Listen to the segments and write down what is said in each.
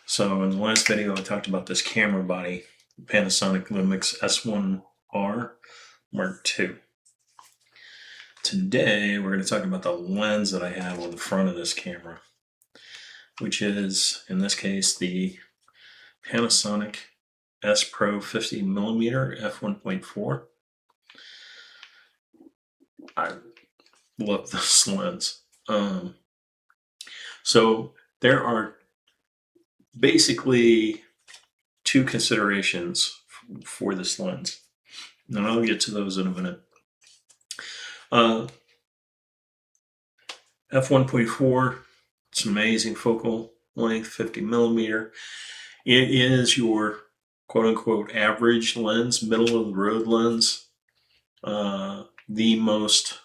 So in the last video, I talked about this camera body, Panasonic Lumix S1R Mark II. Today, we're going to talk about the lens that I have on the front of this camera, which is, in this case, the Panasonic S PRO 50mm f1.4. I love this lens. So there are basically two considerations for this lens, and I'll get to those in a minute. F1.4, it's an amazing focal length, 50mm. It is your quote-unquote average lens, middle of the road lens, the most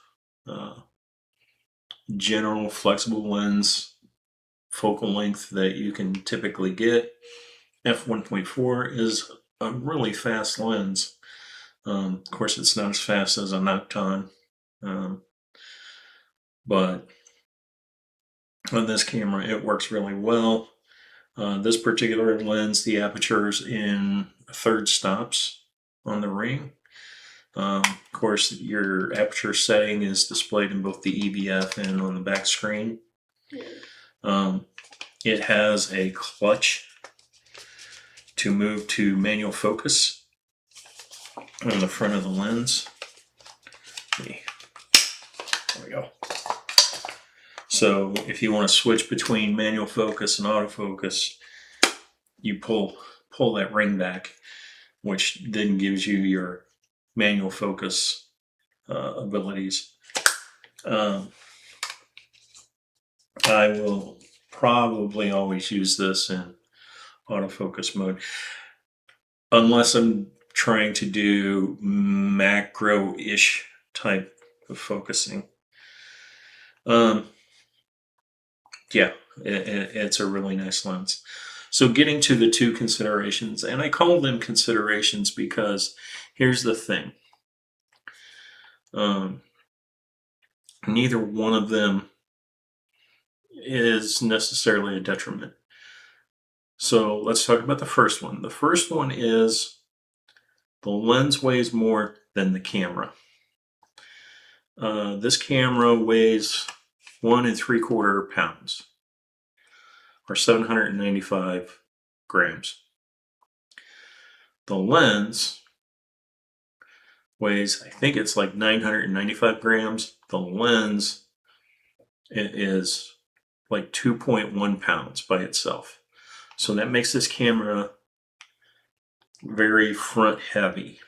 general flexible lens focal length that you can typically get. F1.4 is a really fast lens. Of course, it's not as fast as a Nocton, but on this camera, it works really well. This particular lens, the aperture's in third stops on the ring. Of course, your aperture setting is displayed in both the EVF and on the back screen. It has a clutch to move to manual focus on the front of the lens. There we go. So if you want to switch between manual focus and autofocus, you pull that ring back, which then gives you your manual focus abilities. I will probably always use this in autofocus mode, unless I'm trying to do macro-ish type of focusing. Yeah, it's a really nice lens. So getting to the two considerations, and I call them considerations because here's the thing. Neither one of them is necessarily a detriment. So let's talk about the first one. The first one is the lens weighs more than the camera. This camera weighs 1 3/4 pounds, or 795 grams. The lens weighs, I think it's like 995 grams. The lens is like 2.1 pounds by itself. So that makes this camera very front heavy.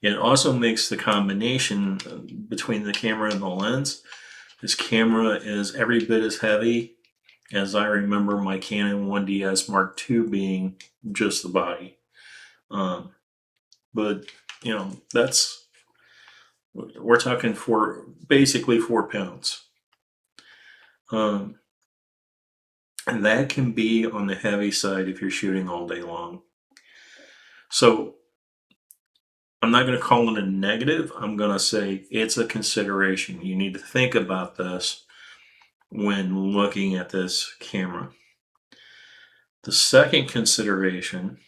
It also makes the combination between the camera and the lens. This camera is every bit as heavy as I remember my Canon 1DS Mark II being just the body. But, you know, we're talking basically 4 pounds. And that can be on the heavy side if you're shooting all day long. So I'm not going to call it a negative. I'm going to say it's a consideration. You need to think about this when looking at this camera. The second consideration,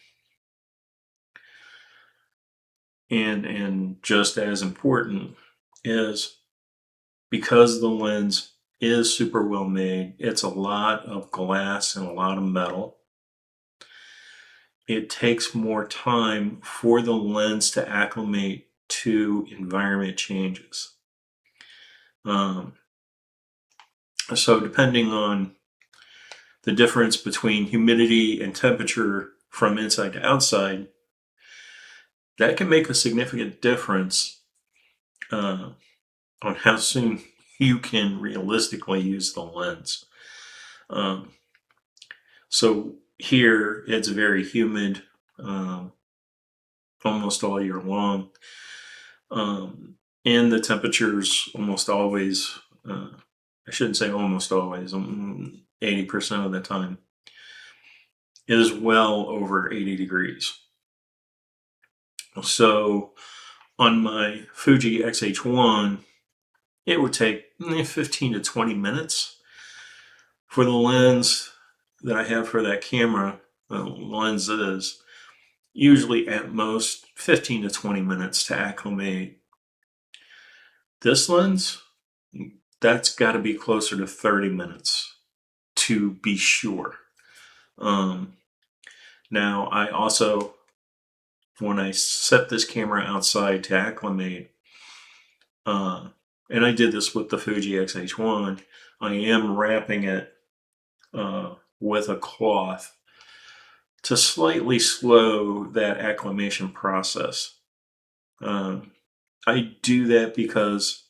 and just as important, is because the lens is super well made, it's a lot of glass and a lot of metal. It takes more time for the lens to acclimate to environment changes. So depending on the difference between humidity and temperature from inside to outside, that can make a significant difference on how soon you can realistically use the lens. So here it's very humid almost all year long, and the temperatures almost always, I shouldn't say almost always, 80% of the time, is well over 80 degrees. So on my Fuji X-H1, it would take 15 to 20 minutes for the lens that I have for that camera lens is usually at most 15 to 20 minutes to acclimate. This lens, that's got to be closer to 30 minutes to be sure. Now, I also, when I set this camera outside to acclimate, and I did this with the Fuji X-H1, I am wrapping it with a cloth to slightly slow that acclimation process. I do that because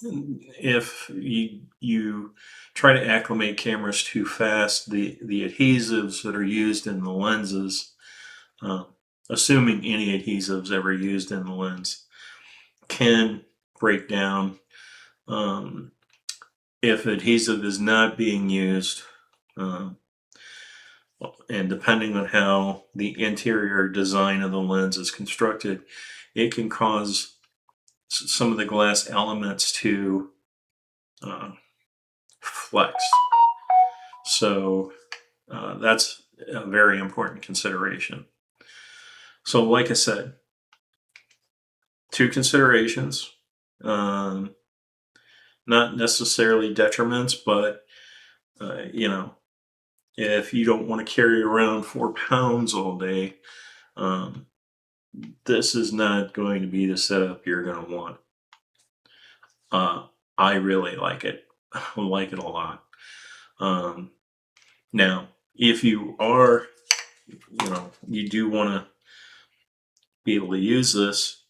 if you try to acclimate cameras too fast, the adhesives that are used in the lenses, assuming any adhesives ever used in the lens, can break down. If adhesive is not being used, and depending on how the interior design of the lens is constructed, it can cause some of the glass elements to flex. So that's a very important consideration. So like I said, 2 considerations, not necessarily detriments, but if you don't want to carry around 4 pounds all day, this is not going to be the setup you're going to want. I really like it. I like it a lot. Now, if you are, you do want to be able to use this,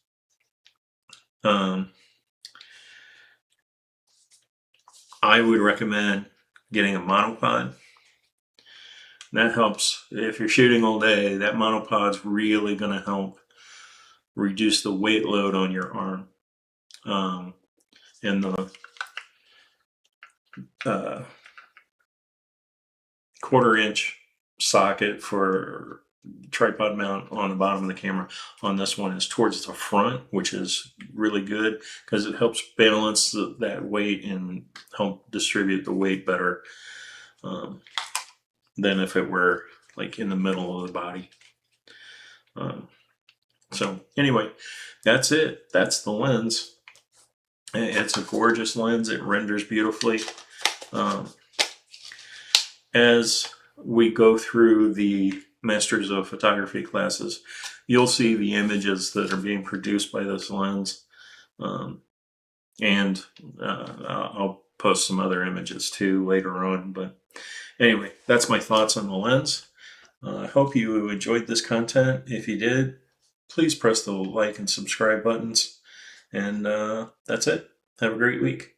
I would recommend getting a monopod. That helps. If you're shooting all day, that monopod's really going to help reduce the weight load on your arm. And the 1/4-inch socket for tripod mount on the bottom of the camera on this one is towards the front, which is really good because it helps balance that weight and help distribute the weight better than if it were like in the middle of the body. So anyway, that's it. That's the lens. It's a gorgeous lens. It renders beautifully. As we go through the Masters of Photography classes, you'll see the images that are being produced by this lens. And I'll post some other images too later on. But anyway, that's my thoughts on the lens. I hope you enjoyed this content. If you did, please press the like and subscribe buttons. And that's it. Have a great week.